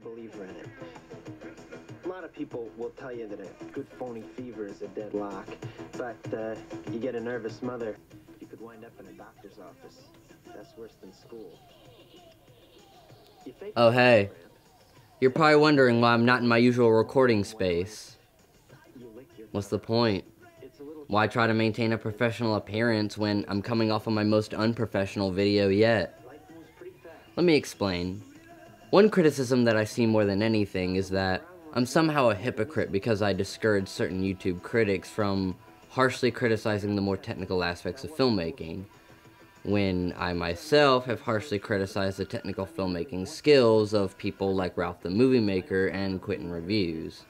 believer in it. A lot of people will tell you that a good phony fever is a deadlock, but you get a nervous mother, you could wind up in a doctor's office. That's worse than school. Oh hey, you're probably wondering why I'm not in my usual recording space. What's the point? Why try to maintain a professional appearance when I'm coming off of my most unprofessional video yet? Let me explain. One criticism that I see more than anything is that I'm somehow a hypocrite because I discourage certain YouTube critics from harshly criticizing the more technical aspects of filmmaking, when I myself have harshly criticized the technical filmmaking skills of people like Ralph the Movie Maker and Quentin Reviews.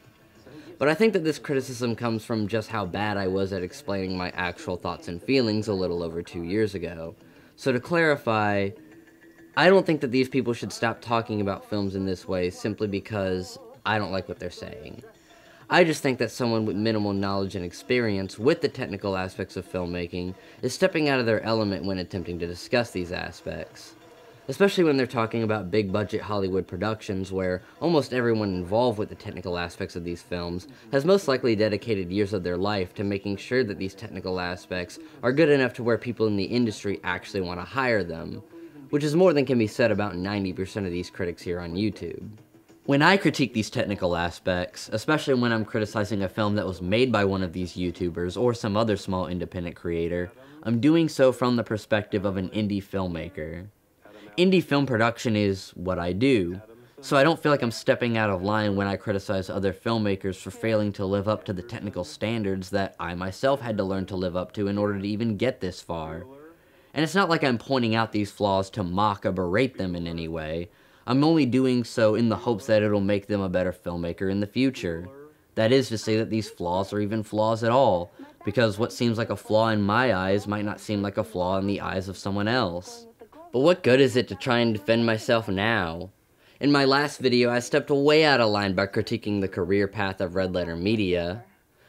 But I think that this criticism comes from just how bad I was at explaining my actual thoughts and feelings a little over 2 years ago. So to clarify, I don't think that these people should stop talking about films in this way simply because I don't like what they're saying. I just think that someone with minimal knowledge and experience with the technical aspects of filmmaking is stepping out of their element when attempting to discuss these aspects. Especially when they're talking about big-budget Hollywood productions where almost everyone involved with the technical aspects of these films has most likely dedicated years of their life to making sure that these technical aspects are good enough to where people in the industry actually want to hire them, which is more than can be said about 90% of these critics here on YouTube. When I critique these technical aspects, especially when I'm criticizing a film that was made by one of these YouTubers or some other small independent creator, I'm doing so from the perspective of an indie filmmaker. Indie film production is what I do, so I don't feel like I'm stepping out of line when I criticize other filmmakers for failing to live up to the technical standards that I myself had to learn to live up to in order to even get this far. And it's not like I'm pointing out these flaws to mock or berate them in any way. I'm only doing so in the hopes that it'll make them a better filmmaker in the future. That is to say that these flaws are even flaws at all, because what seems like a flaw in my eyes might not seem like a flaw in the eyes of someone else. But what good is it to try and defend myself now? In my last video, I stepped way out of line by critiquing the career path of Red Letter Media.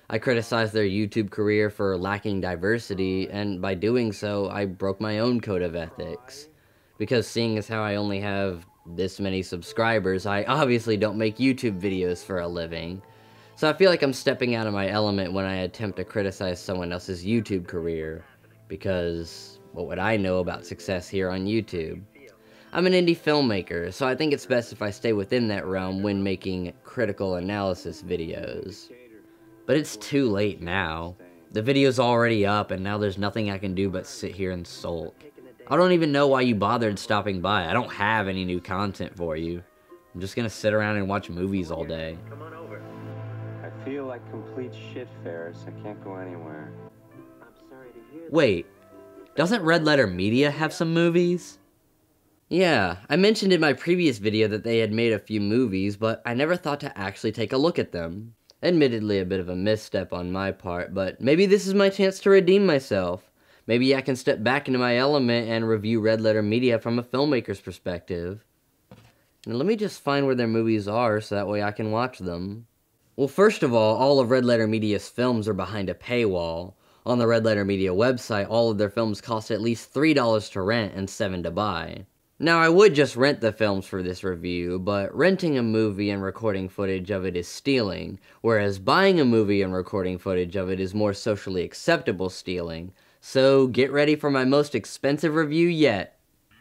I criticized their YouTube career for lacking diversity, and by doing so, I broke my own code of ethics. Because seeing as how I only have this many subscribers, I obviously don't make YouTube videos for a living. So I feel like I'm stepping out of my element when I attempt to criticize someone else's YouTube career, because what would I know about success here on YouTube? I'm an indie filmmaker, so I think it's best if I stay within that realm when making critical analysis videos. But it's too late now. The video's already up, and now there's nothing I can do but sit here and sulk. I don't even know why you bothered stopping by. I don't have any new content for you. I'm just gonna sit around and watch movies all day. Come on over. I feel like complete shit, Ferris. I can't go anywhere. I'm sorry to hear that. Wait, doesn't Red Letter Media have some movies? Yeah, I mentioned in my previous video that they had made a few movies, but I never thought to actually take a look at them. Admittedly a bit of a misstep on my part, but maybe this is my chance to redeem myself. Maybe I can step back into my element and review Red Letter Media from a filmmaker's perspective. Now let me just find where their movies are so that way I can watch them. Well, first of all of Red Letter Media's films are behind a paywall. On the Red Letter Media website, all of their films cost at least $3 to rent and $7 to buy. Now, I would just rent the films for this review, but renting a movie and recording footage of it is stealing, whereas buying a movie and recording footage of it is more socially acceptable stealing. So, get ready for my most expensive review yet.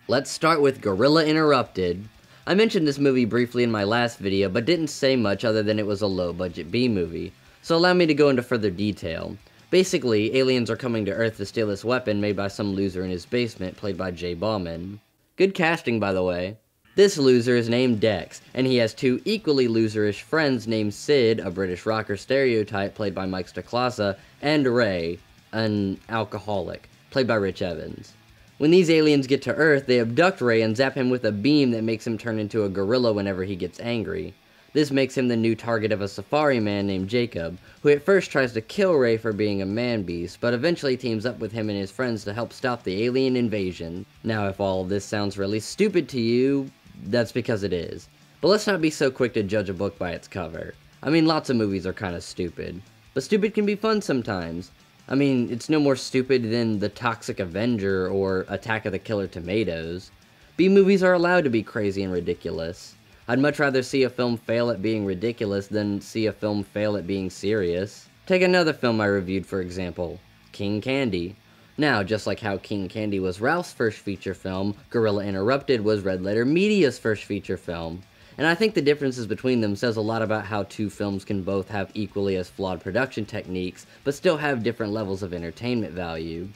Let's start with Gorilla Interrupted. I mentioned this movie briefly in my last video, but didn't say much other than it was a low-budget B-movie, so allow me to go into further detail. Basically, aliens are coming to Earth to steal this weapon made by some loser in his basement, played by Jay Bauman. Good casting, by the way. This loser is named Dex, and he has two equally loserish friends named Sid, a British rocker stereotype played by Mike Stacklasa, and Ray, an alcoholic, played by Rich Evans. When these aliens get to Earth, they abduct Ray and zap him with a beam that makes him turn into a gorilla whenever he gets angry. This makes him the new target of a safari man named Jacob, who at first tries to kill Ray for being a man-beast, but eventually teams up with him and his friends to help stop the alien invasion. Now, if all of this sounds really stupid to you, that's because it is. But let's not be so quick to judge a book by its cover. I mean, lots of movies are kinda stupid. But stupid can be fun sometimes. I mean, it's no more stupid than The Toxic Avenger or Attack of the Killer Tomatoes. B-movies are allowed to be crazy and ridiculous. I'd much rather see a film fail at being ridiculous than see a film fail at being serious. Take another film I reviewed, for example, King Candy. Now, just like how King Candy was Ralph's first feature film, Gorilla Interrupted was Red Letter Media's first feature film. And I think the differences between them says a lot about how two films can both have equally as flawed production techniques, but still have different levels of entertainment value.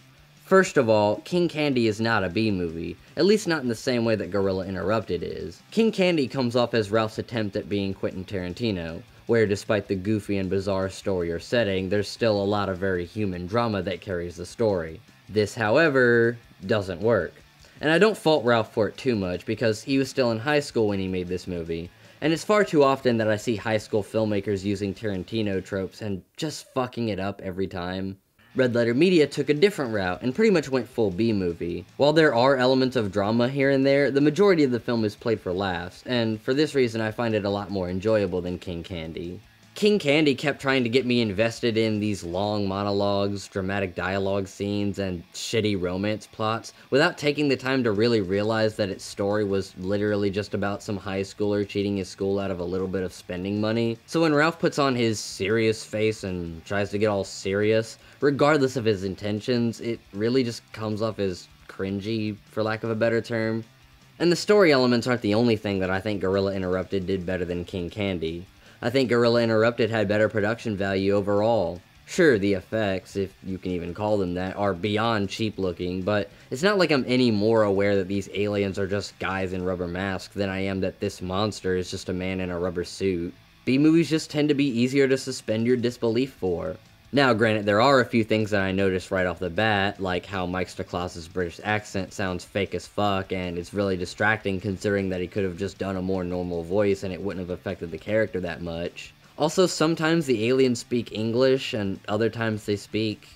First of all, King Candy is not a B-movie, at least not in the same way that Gorilla Interrupted is. King Candy comes off as Ralph's attempt at being Quentin Tarantino, where despite the goofy and bizarre story or setting, there's still a lot of very human drama that carries the story. This, however, doesn't work. And I don't fault Ralph for it too much, because he was still in high school when he made this movie, and it's far too often that I see high school filmmakers using Tarantino tropes and just fucking it up every time. Red Letter Media took a different route and pretty much went full B-movie. While there are elements of drama here and there, the majority of the film is played for laughs, and for this reason I find it a lot more enjoyable than King Candy. King Candy kept trying to get me invested in these long monologues, dramatic dialogue scenes, and shitty romance plots, without taking the time to really realize that its story was literally just about some high schooler cheating his school out of a little bit of spending money. So when Ralph puts on his serious face and tries to get all serious, regardless of his intentions, it really just comes off as cringy, for lack of a better term. And the story elements aren't the only thing that I think Gorilla Interrupted did better than King Candy. I think Gorilla Interrupted had better production value overall. Sure, the effects, if you can even call them that, are beyond cheap looking, but it's not like I'm any more aware that these aliens are just guys in rubber masks than I am that this monster is just a man in a rubber suit. B-movies just tend to be easier to suspend your disbelief for. Now, granted, there are a few things that I noticed right off the bat, like how Mike Staklaus's British accent sounds fake as fuck, and it's really distracting considering that he could have just done a more normal voice and it wouldn't have affected the character that much. Also, sometimes the aliens speak English, and other times they speak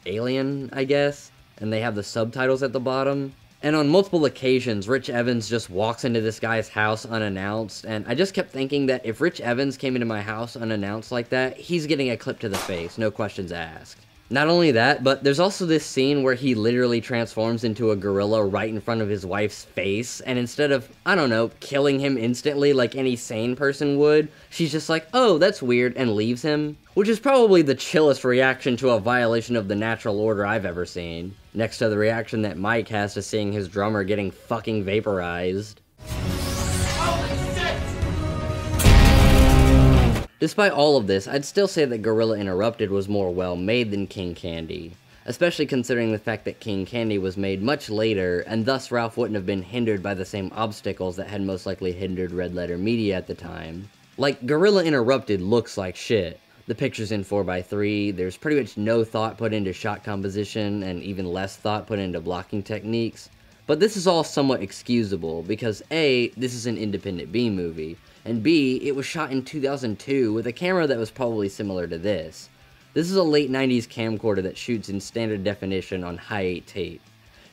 alien, I guess, and they have the subtitles at the bottom. And on multiple occasions, Rich Evans just walks into this guy's house unannounced, and I just kept thinking that if Rich Evans came into my house unannounced like that, he's getting a clip to the face, no questions asked. Not only that, but there's also this scene where he literally transforms into a gorilla right in front of his wife's face, and instead of, I don't know, killing him instantly like any sane person would, she's just like, oh, that's weird, and leaves him. Which is probably the chillest reaction to a violation of the natural order I've ever seen, next to the reaction that Mike has to seeing his drummer getting fucking vaporized. Despite all of this, I'd still say that Gorilla Interrupted was more well-made than King Candy, especially considering the fact that King Candy was made much later, and thus Ralph wouldn't have been hindered by the same obstacles that had most likely hindered Red Letter Media at the time. Like, Gorilla Interrupted looks like shit. The picture's in 4:3, there's pretty much no thought put into shot composition, and even less thought put into blocking techniques. But this is all somewhat excusable, because A, this is an independent B-movie, and B, it was shot in 2002 with a camera that was probably similar to this. This is a late 90s camcorder that shoots in standard definition on high-8 tape.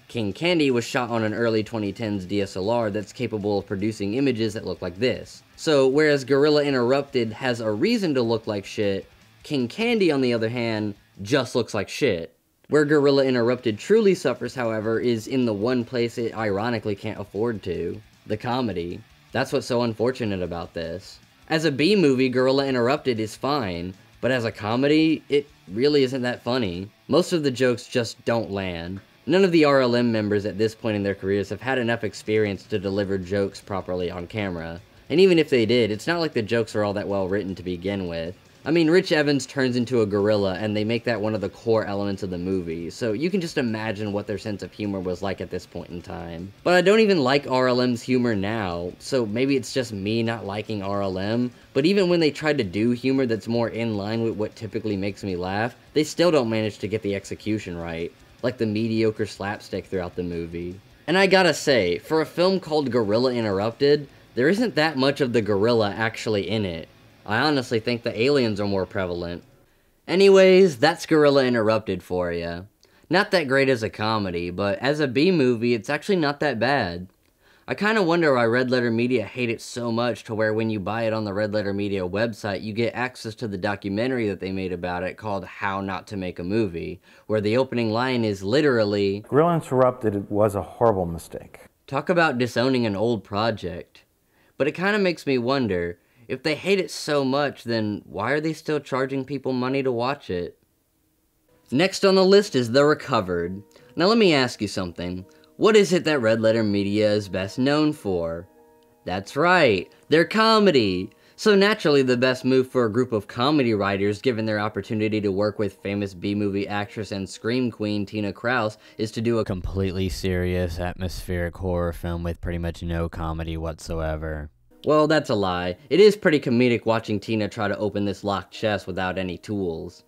King Candy was shot on an early 2010s DSLR that's capable of producing images that look like this. So, whereas Gorilla Interrupted has a reason to look like shit, King Candy, on the other hand, just looks like shit. Where Gorilla Interrupted truly suffers, however, is in the one place it ironically can't afford to: the comedy. That's what's so unfortunate about this. As a B-movie, Gorilla Interrupted is fine, but as a comedy, it really isn't that funny. Most of the jokes just don't land. None of the RLM members at this point in their careers have had enough experience to deliver jokes properly on camera. And even if they did, it's not like the jokes are all that well written to begin with. I mean, Rich Evans turns into a gorilla, and they make that one of the core elements of the movie, so you can just imagine what their sense of humor was like at this point in time. But I don't even like RLM's humor now, so maybe it's just me not liking RLM, but even when they try to do humor that's more in line with what typically makes me laugh, they still don't manage to get the execution right, like the mediocre slapstick throughout the movie. And I gotta say, for a film called Gorilla Interrupted, there isn't that much of the gorilla actually in it. I honestly think the aliens are more prevalent. Anyways, that's Gorilla Interrupted for ya. Not that great as a comedy, but as a B-movie, it's actually not that bad. I kinda wonder why Red Letter Media hate it so much to where when you buy it on the Red Letter Media website, you get access to the documentary that they made about it called How Not to Make a Movie, where the opening line is literally, Gorilla Interrupted was a horrible mistake. talk about disowning an old project. but it kinda makes me wonder, if they hate it so much, then why are they still charging people money to watch it? Next on the list is The Recovered. Now let me ask you something. What is it that Red Letter Media is best known for? That's right, their comedy! So naturally the best move for a group of comedy writers, given their opportunity to work with famous B-movie actress and scream queen Tina Krause, is to do a completely serious, atmospheric horror film with pretty much no comedy whatsoever. Well, that's a lie. It is pretty comedic watching Tina try to open this locked chest without any tools.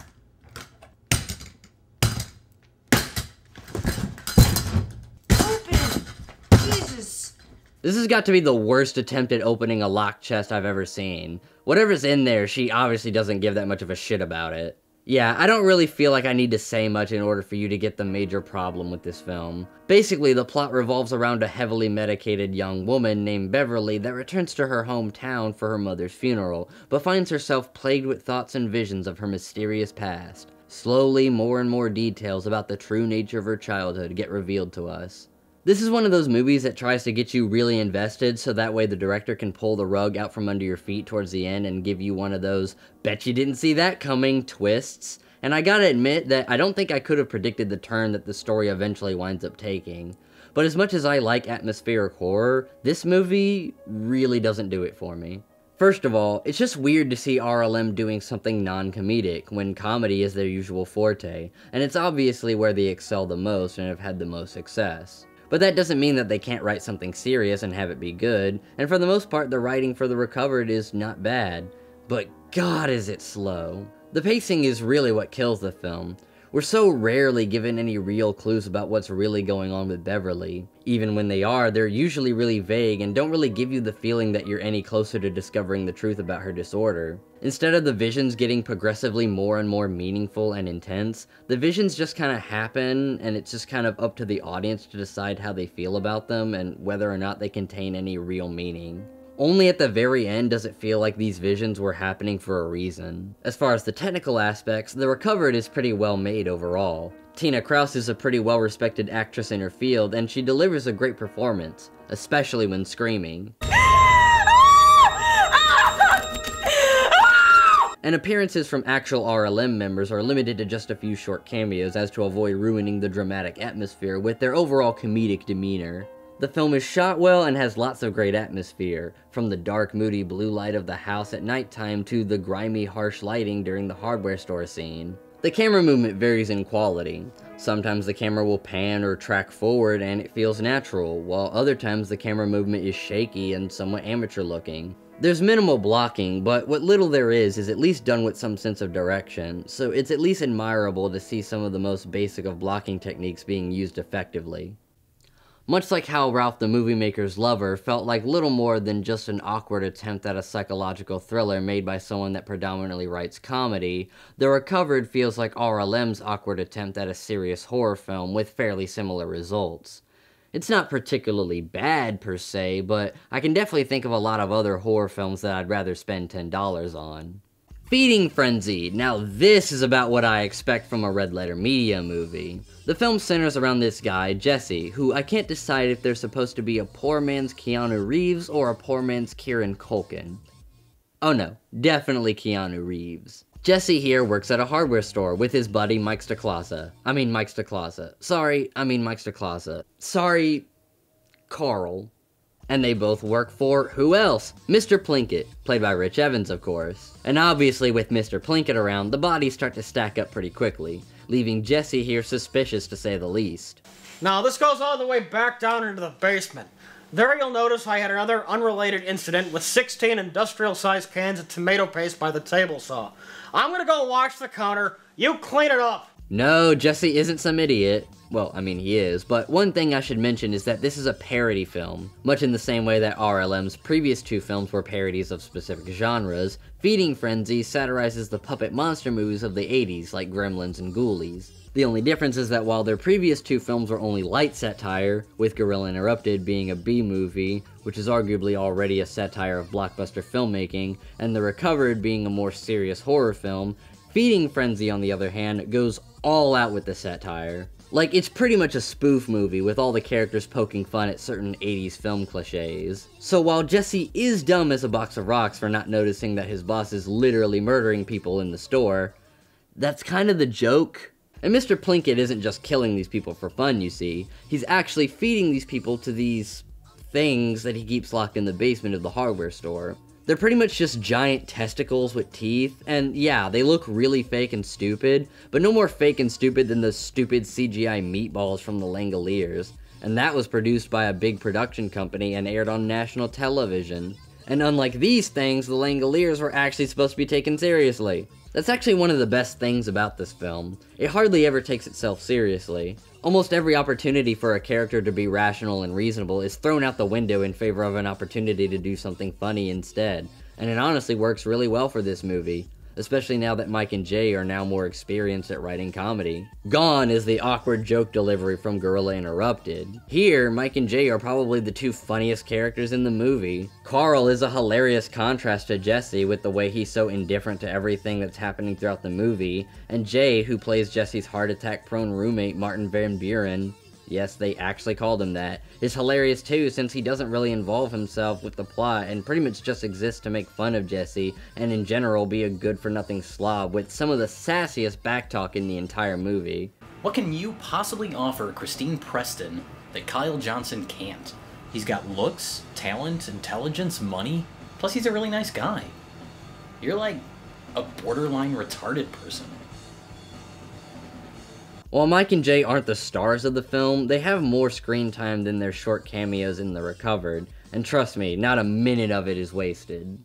This has got to be the worst attempt at opening a locked chest I've ever seen. Whatever's in there, she obviously doesn't give that much of a shit about it. Yeah, I don't really feel like I need to say much in order for you to get the major problem with this film. Basically, the plot revolves around a heavily medicated young woman named Beverly that returns to her hometown for her mother's funeral, but finds herself plagued with thoughts and visions of her mysterious past. Slowly, more and more details about the true nature of her childhood get revealed to us. This is one of those movies that tries to get you really invested so that way the director can pull the rug out from under your feet towards the end and give you one of those bet you didn't see that coming twists. And I gotta admit that I don't think I could have predicted the turn that the story eventually winds up taking. But as much as I like atmospheric horror, this movie really doesn't do it for me. First of all, it's just weird to see RLM doing something non-comedic when comedy is their usual forte, and it's obviously where they excel the most and have had the most success. But that doesn't mean that they can't write something serious and have it be good, and for the most part the writing for The Recovered is not bad. But God is it slow. The pacing is really what kills the film. We're so rarely given any real clues about what's really going on with Beverly. Even when they are, they're usually really vague and don't really give you the feeling that you're any closer to discovering the truth about her disorder. Instead of the visions getting progressively more and more meaningful and intense, the visions just kind of happen, and it's just kind of up to the audience to decide how they feel about them and whether or not they contain any real meaning. Only at the very end does it feel like these visions were happening for a reason. As far as the technical aspects, The Recovered is pretty well made overall. Tina Krause is a pretty well respected actress in her field, and she delivers a great performance, especially when screaming. And appearances from actual RLM members are limited to just a few short cameos as to avoid ruining the dramatic atmosphere with their overall comedic demeanor. The film is shot well and has lots of great atmosphere, from the dark, moody blue light of the house at nighttime to the grimy, harsh lighting during the hardware store scene. The camera movement varies in quality. Sometimes the camera will pan or track forward and it feels natural, while other times the camera movement is shaky and somewhat amateur looking. There's minimal blocking, but what little there is at least done with some sense of direction, so it's at least admirable to see some of the most basic of blocking techniques being used effectively. Much like how Ralph the Movie Maker's Lover felt like little more than just an awkward attempt at a psychological thriller made by someone that predominantly writes comedy, The Recovered feels like RLM's awkward attempt at a serious horror film with fairly similar results. It's not particularly bad per se, but I can definitely think of a lot of other horror films that I'd rather spend $10 on. Feeding Frenzy. Now this is about what I expect from a Red Letter Media movie. The film centers around this guy, Jesse, who I can't decide if they're supposed to be a poor man's Keanu Reeves or a poor man's Kieran Culkin. Oh no, definitely Keanu Reeves. Jesse here works at a hardware store with his buddy Mike Stacklasa. Sorry, Carl. And they both work for, who else? Mr. Plinkett, played by Rich Evans, of course. And obviously with Mr. Plinkett around, the bodies start to stack up pretty quickly, leaving Jesse here suspicious to say the least. Now this goes all the way back down into the basement. There you'll notice I had another unrelated incident with 16 industrial-sized cans of tomato paste by the table saw. I'm gonna go wash the counter, you clean it up! No, Jesse isn't some idiot. Well, I mean, he is, but one thing I should mention is that this is a parody film. Much in the same way that RLM's previous two films were parodies of specific genres, Feeding Frenzy satirizes the puppet monster movies of the 80s like Gremlins and Ghoulies. The only difference is that while their previous two films were only light satire, with Gorilla Interrupted being a B-movie, which is arguably already a satire of blockbuster filmmaking, and The Recovered being a more serious horror film, Feeding Frenzy, on the other hand, goes all out with the satire. Like, it's pretty much a spoof movie with all the characters poking fun at certain 80s film cliches. So while Jesse is dumb as a box of rocks for not noticing that his boss is literally murdering people in the store, that's kind of the joke. And Mr. Plinkett isn't just killing these people for fun, you see. He's actually feeding these people to these things that he keeps locked in the basement of the hardware store. They're pretty much just giant testicles with teeth, and yeah, they look really fake and stupid, but no more fake and stupid than the stupid CGI meatballs from the Langoliers. And that was produced by a big production company and aired on national television. And unlike these things, the Langoliers were actually supposed to be taken seriously. That's actually one of the best things about this film. It hardly ever takes itself seriously. Almost every opportunity for a character to be rational and reasonable is thrown out the window in favor of an opportunity to do something funny instead. And it honestly works really well for this movie, especially now that Mike and Jay are now more experienced at writing comedy. Gone is the awkward joke delivery from Gorilla Interrupted. Here, Mike and Jay are probably the two funniest characters in the movie. Carl is a hilarious contrast to Jesse with the way he's so indifferent to everything that's happening throughout the movie, and Jay, who plays Jesse's heart attack prone roommate Martin Van Buren, yes, they actually called him that, is hilarious too, since he doesn't really involve himself with the plot and pretty much just exists to make fun of Jesse and in general be a good-for-nothing slob with some of the sassiest backtalk in the entire movie. What can you possibly offer Christine Preston that Kyle Johnson can't? He's got looks, talent, intelligence, money, plus he's a really nice guy. You're like a borderline retarded person. While Mike and Jay aren't the stars of the film, they have more screen time than their short cameos in The Recovered, and trust me, not a minute of it is wasted.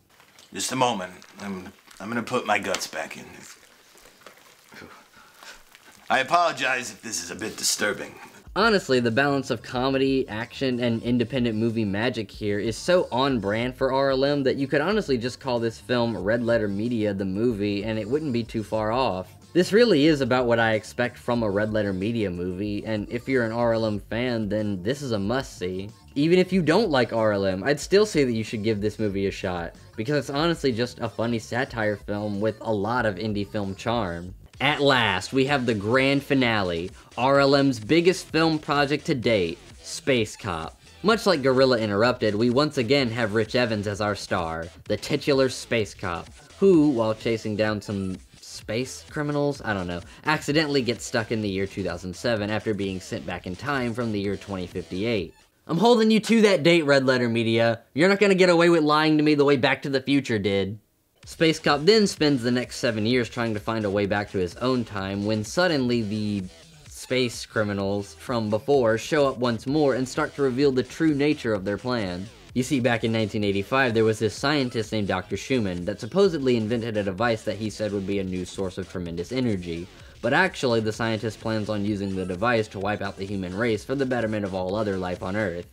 Just a moment. I'm gonna put my guts back in. I apologize if this is a bit disturbing. Honestly, the balance of comedy, action, and independent movie magic here is so on brand for RLM that you could honestly just call this film Red Letter Media the movie and it wouldn't be too far off. This really is about what I expect from a Red Letter Media movie, and if you're an RLM fan, then this is a must-see. Even if you don't like RLM, I'd still say that you should give this movie a shot, because it's honestly just a funny satire film with a lot of indie film charm. At last, we have the grand finale, RLM's biggest film project to date, Space Cop. Much like Gorilla Interrupted, we once again have Rich Evans as our star, the titular Space Cop, who, while chasing down some space criminals, I don't know, accidentally gets stuck in the year 2007 after being sent back in time from the year 2058. I'm holding you to that date, Red Letter Media. You're not gonna get away with lying to me the way Back to the Future did. Space Cop then spends the next 7 years trying to find a way back to his own time when suddenly the space criminals from before show up once more and start to reveal the true nature of their plan. You see, back in 1985, there was this scientist named Dr. Schumann that supposedly invented a device that he said would be a new source of tremendous energy. But actually, the scientist plans on using the device to wipe out the human race for the betterment of all other life on Earth.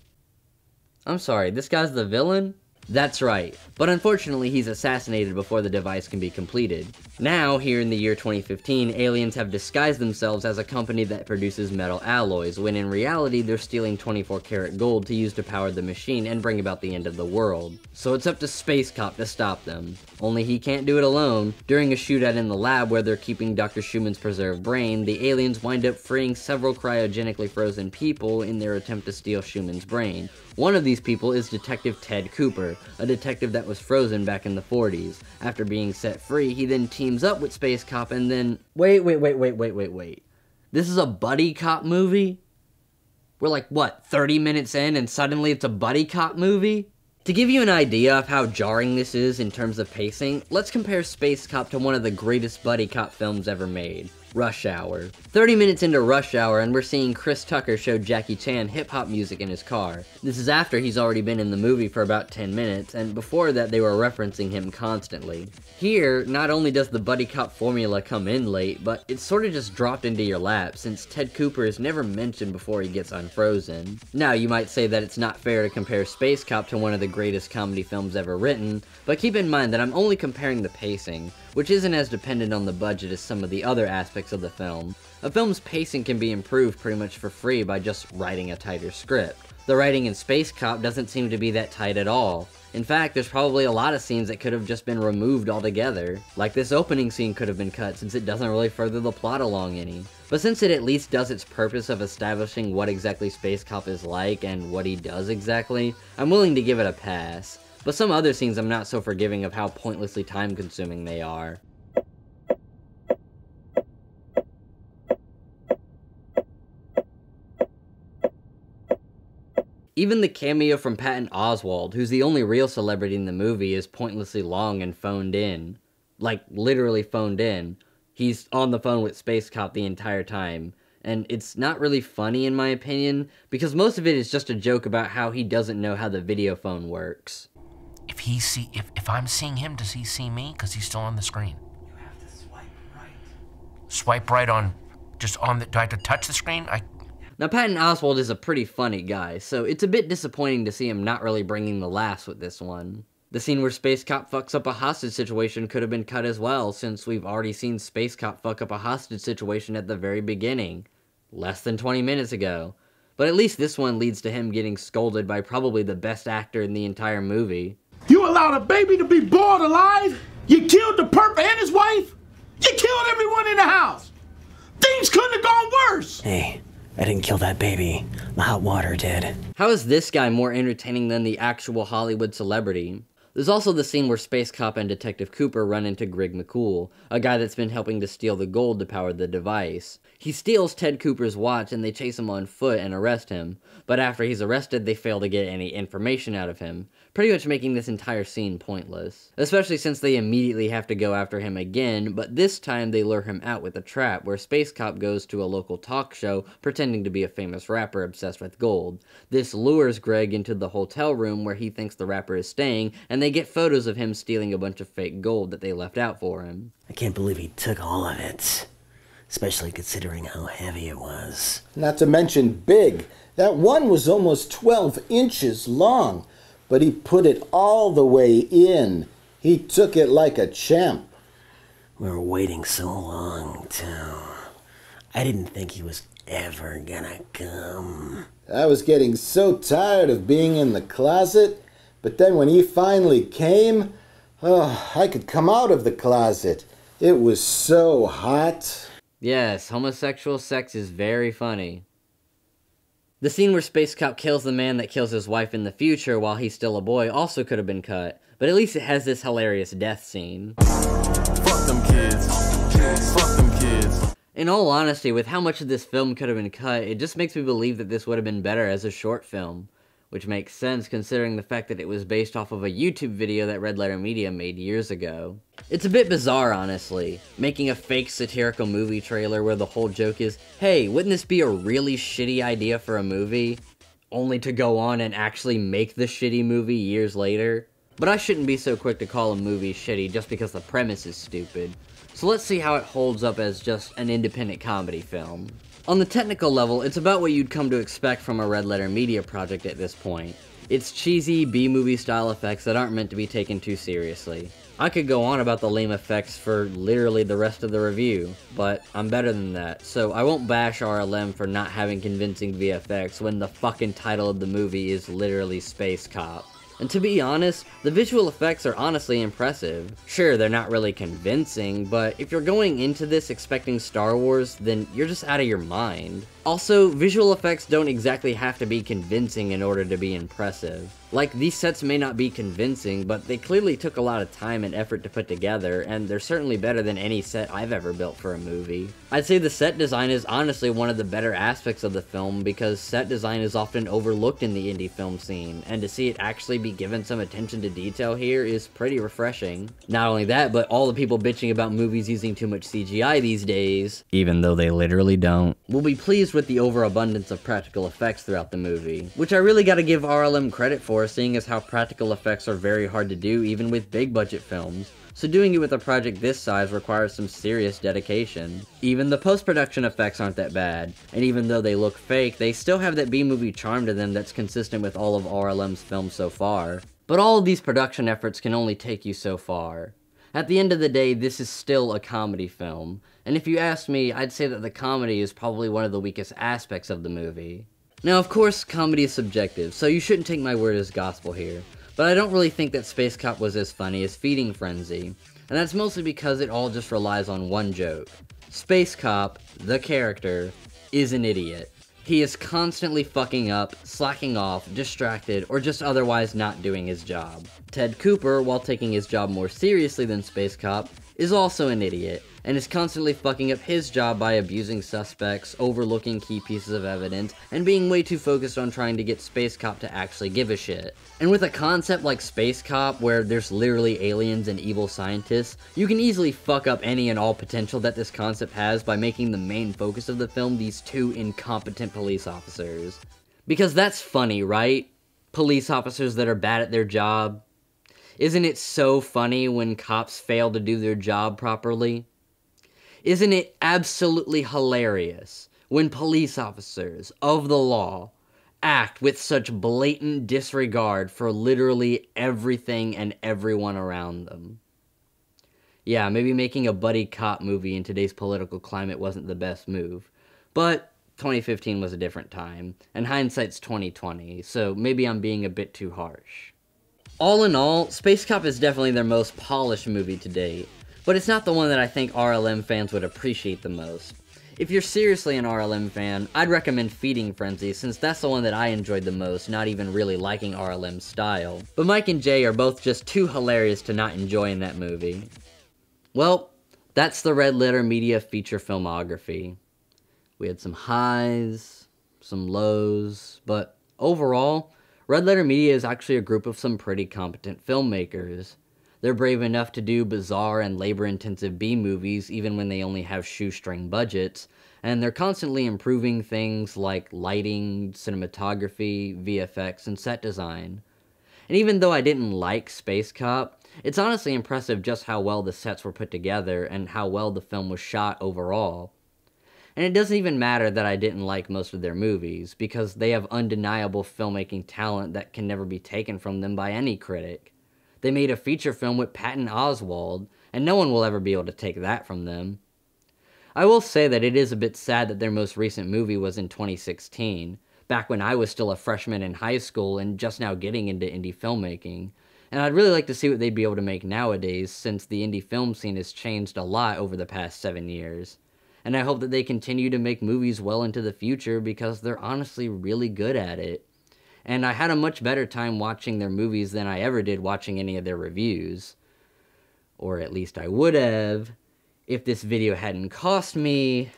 I'm sorry, this guy's the villain? That's right, but unfortunately he's assassinated before the device can be completed. Now, here in the year 2015, aliens have disguised themselves as a company that produces metal alloys, when in reality they're stealing 24-karat gold to use to power the machine and bring about the end of the world. So it's up to Space Cop to stop them. Only he can't do it alone. During a shootout in the lab where they're keeping Dr. Schumann's preserved brain, the aliens wind up freeing several cryogenically frozen people in their attempt to steal Schumann's brain. One of these people is Detective Ted Cooper, a detective that was frozen back in the 40s. After being set free, he then teams up with Space Cop and then... Wait. This is a buddy cop movie? We're like, what, 30 minutes in and suddenly it's a buddy cop movie? To give you an idea of how jarring this is in terms of pacing, let's compare Space Cop to one of the greatest buddy cop films ever made, Rush Hour. 30 minutes into Rush Hour and we're seeing Chris Tucker show Jackie Chan hip-hop music in his car. This is after he's already been in the movie for about 10 minutes, and before that they were referencing him constantly. Here, not only does the buddy cop formula come in late, but it's sort of just dropped into your lap, since Ted Cooper is never mentioned before he gets unfrozen. Now, you might say that it's not fair to compare Space Cop to one of the greatest comedy films ever written, but keep in mind that I'm only comparing the pacing, which isn't as dependent on the budget as some of the other aspects of the film. A film's pacing can be improved pretty much for free by just writing a tighter script. The writing in Space Cop doesn't seem to be that tight at all. In fact, there's probably a lot of scenes that could have just been removed altogether. Like this opening scene could have been cut since it doesn't really further the plot along any. But since it at least does its purpose of establishing what exactly Space Cop is like and what he does exactly, I'm willing to give it a pass. But some other scenes I'm not so forgiving of how pointlessly time-consuming they are. Even the cameo from Patton Oswalt, who's the only real celebrity in the movie, is pointlessly long and phoned in. Like, literally phoned in. He's on the phone with Space Cop the entire time. And it's not really funny in my opinion, because most of it is just a joke about how he doesn't know how the video phone works. If I'm seeing him, does he see me? Because he's still on the screen. You have to swipe right. Swipe right on, just on the, do I have to touch the screen? Now, Patton Oswalt is a pretty funny guy, so it's a bit disappointing to see him not really bringing the laughs with this one. The scene where Space Cop fucks up a hostage situation could have been cut as well, since we've already seen Space Cop fuck up a hostage situation at the very beginning, less than 20 minutes ago. But at least this one leads to him getting scolded by probably the best actor in the entire movie. You allowed a baby to be boiled alive? You killed the perp and his wife? You killed everyone in the house! Things couldn't have gone worse! Hey, I didn't kill that baby. The hot water did. How is this guy more entertaining than the actual Hollywood celebrity? There's also the scene where Space Cop and Detective Cooper run into Greg McCool, a guy that's been helping to steal the gold to power the device. He steals Ted Cooper's watch and they chase him on foot and arrest him, but after he's arrested they fail to get any information out of him, pretty much making this entire scene pointless. Especially since they immediately have to go after him again, but this time they lure him out with a trap where Space Cop goes to a local talk show pretending to be a famous rapper obsessed with gold. This lures Greg into the hotel room where he thinks the rapper is staying, and they get photos of him stealing a bunch of fake gold that they left out for him. I can't believe he took all of it. Especially considering how heavy it was. Not to mention big. That one was almost 12 inches long, but he put it all the way in. He took it like a champ. We were waiting so long, too. I didn't think he was ever gonna come. I was getting so tired of being in the closet, but then when he finally came, I could come out of the closet. It was so hot. Yes, homosexual sex is very funny. The scene where Space Cop kills the man that kills his wife in the future while he's still a boy also could have been cut, but at least it has this hilarious death scene. Fuck them kids. Fuck them kids. In all honesty, with how much of this film could have been cut, it just makes me believe that this would have been better as a short film. Which makes sense considering the fact that it was based off of a YouTube video that Red Letter Media made years ago. It's a bit bizarre, honestly, making a fake satirical movie trailer where the whole joke is, hey, wouldn't this be a really shitty idea for a movie? Only to go on and actually make the shitty movie years later. But I shouldn't be so quick to call a movie shitty just because the premise is stupid. So let's see how it holds up as just an independent comedy film. On the technical level, it's about what you'd come to expect from a Red Letter Media project at this point. It's cheesy, B-movie style effects that aren't meant to be taken too seriously. I could go on about the lame effects for literally the rest of the review, but I'm better than that, so I won't bash RLM for not having convincing VFX when the fucking title of the movie is literally Space Cop. And to be honest, the visual effects are honestly impressive. Sure, they're not really convincing, but if you're going into this expecting Star Wars, then you're just out of your mind. Also, visual effects don't exactly have to be convincing in order to be impressive. Like, these sets may not be convincing, but they clearly took a lot of time and effort to put together, and they're certainly better than any set I've ever built for a movie. I'd say the set design is honestly one of the better aspects of the film, because set design is often overlooked in the indie film scene, and to see it actually be given some attention to detail here is pretty refreshing. Not only that, but all the people bitching about movies using too much CGI these days, even though they literally don't, will be pleased with the overabundance of practical effects throughout the movie, which I really gotta give RLM credit for, seeing as how practical effects are very hard to do even with big budget films, so doing it with a project this size requires some serious dedication. Even the post-production effects aren't that bad, and even though they look fake, they still have that B-movie charm to them that's consistent with all of RLM's films so far. But all of these production efforts can only take you so far. At the end of the day, this is still a comedy film, and if you ask me, I'd say that the comedy is probably one of the weakest aspects of the movie. Now, of course, comedy is subjective, so you shouldn't take my word as gospel here, but I don't really think that Space Cop was as funny as Feeding Frenzy, and that's mostly because it all just relies on one joke. Space Cop, the character, is an idiot. He is constantly fucking up, slacking off, distracted, or just otherwise not doing his job. Ted Cooper, while taking his job more seriously than Space Cop, is also an idiot, and is constantly fucking up his job by abusing suspects, overlooking key pieces of evidence, and being way too focused on trying to get Space Cop to actually give a shit. And with a concept like Space Cop, where there's literally aliens and evil scientists, you can easily fuck up any and all potential that this concept has by making the main focus of the film these two incompetent police officers. Because that's funny, right? Police officers that are bad at their job. Isn't it so funny when cops fail to do their job properly? Isn't it absolutely hilarious when police officers of the law act with such blatant disregard for literally everything and everyone around them? Yeah, maybe making a buddy cop movie in today's political climate wasn't the best move, but 2015 was a different time, and hindsight's 2020, so maybe I'm being a bit too harsh. All in all, Space Cop is definitely their most polished movie to date, but it's not the one that I think RLM fans would appreciate the most. If you're seriously an RLM fan, I'd recommend Feeding Frenzy, since that's the one that I enjoyed the most, not even really liking RLM's style. But Mike and Jay are both just too hilarious to not enjoy in that movie. Well, that's the Red Letter Media feature filmography. We had some highs, some lows, but overall, Red Letter Media is actually a group of some pretty competent filmmakers. They're brave enough to do bizarre and labor-intensive B-movies even when they only have shoestring budgets, and they're constantly improving things like lighting, cinematography, VFX, and set design. And even though I didn't like Space Cop, it's honestly impressive just how well the sets were put together and how well the film was shot overall. And it doesn't even matter that I didn't like most of their movies, because they have undeniable filmmaking talent that can never be taken from them by any critic. They made a feature film with Patton Oswalt, and no one will ever be able to take that from them. I will say that it is a bit sad that their most recent movie was in 2016, back when I was still a freshman in high school and just now getting into indie filmmaking, and I'd really like to see what they'd be able to make nowadays, since the indie film scene has changed a lot over the past 7 years. And I hope that they continue to make movies well into the future, because they're honestly really good at it. And I had a much better time watching their movies than I ever did watching any of their reviews. Or at least I would have, if this video hadn't cost me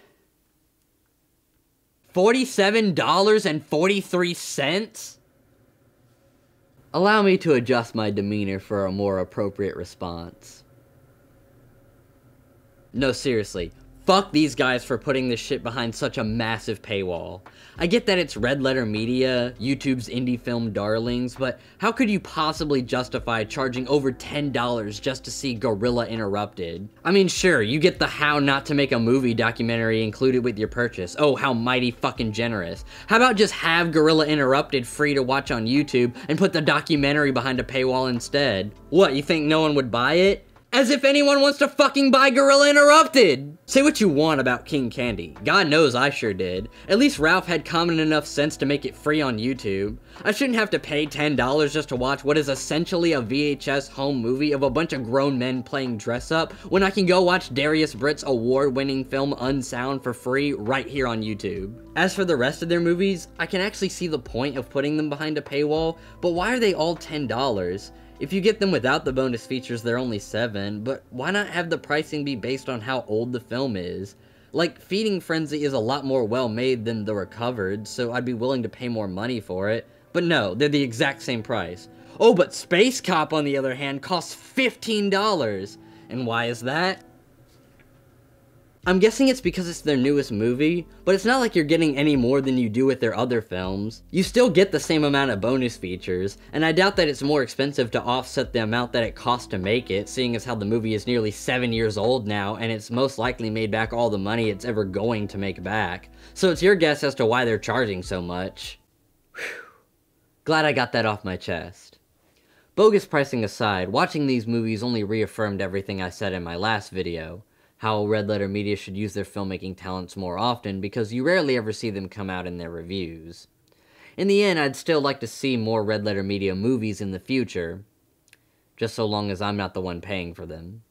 $47.43? Allow me to adjust my demeanor for a more appropriate response. No, seriously. Fuck these guys for putting this shit behind such a massive paywall. I get that it's Red Letter Media, YouTube's indie film darlings, but how could you possibly justify charging over $10 just to see Gorilla Interrupted? I mean, sure, you get the how not to make a movie documentary included with your purchase. Oh, how mighty fucking generous. How about just have Gorilla Interrupted free to watch on YouTube and put the documentary behind a paywall instead? What, you think no one would buy it? As if anyone wants to fucking buy Gorilla Interrupted! Say what you want about King Candy. God knows I sure did. At least Ralph had common enough sense to make it free on YouTube. I shouldn't have to pay $10 just to watch what is essentially a VHS home movie of a bunch of grown men playing dress-up, when I can go watch Darius Britt's award-winning film Unsound for free right here on YouTube. As for the rest of their movies, I can actually see the point of putting them behind a paywall, but why are they all $10? If you get them without the bonus features, they're only $7, but why not have the pricing be based on how old the film is? Like, Feeding Frenzy is a lot more well-made than The Recovered, so I'd be willing to pay more money for it. But no, they're the exact same price. Oh, but Space Cop, on the other hand, costs $15! And why is that? I'm guessing it's because it's their newest movie, but it's not like you're getting any more than you do with their other films. You still get the same amount of bonus features, and I doubt that it's more expensive to offset the amount that it costs to make it, seeing as how the movie is nearly 7 years old now, and it's most likely made back all the money it's ever going to make back. So it's your guess as to why they're charging so much. Whew. Glad I got that off my chest. Bogus pricing aside, watching these movies only reaffirmed everything I said in my last video. How Red Letter Media should use their filmmaking talents more often, because you rarely ever see them come out in their reviews. In the end, I'd still like to see more Red Letter Media movies in the future, just so long as I'm not the one paying for them.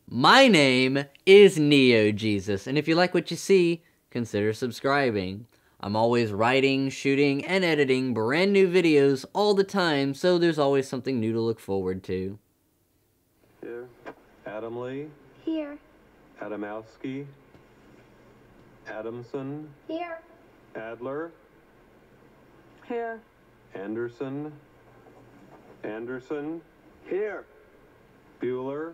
My name is NeoJesus, and if you like what you see, consider subscribing. I'm always writing, shooting, and editing brand new videos all the time, so there's always something new to look forward to. Here. Adam Lee. Here. Adamowski. Adamson. Here. Adler. Here. Anderson. Anderson. Here. Bueller.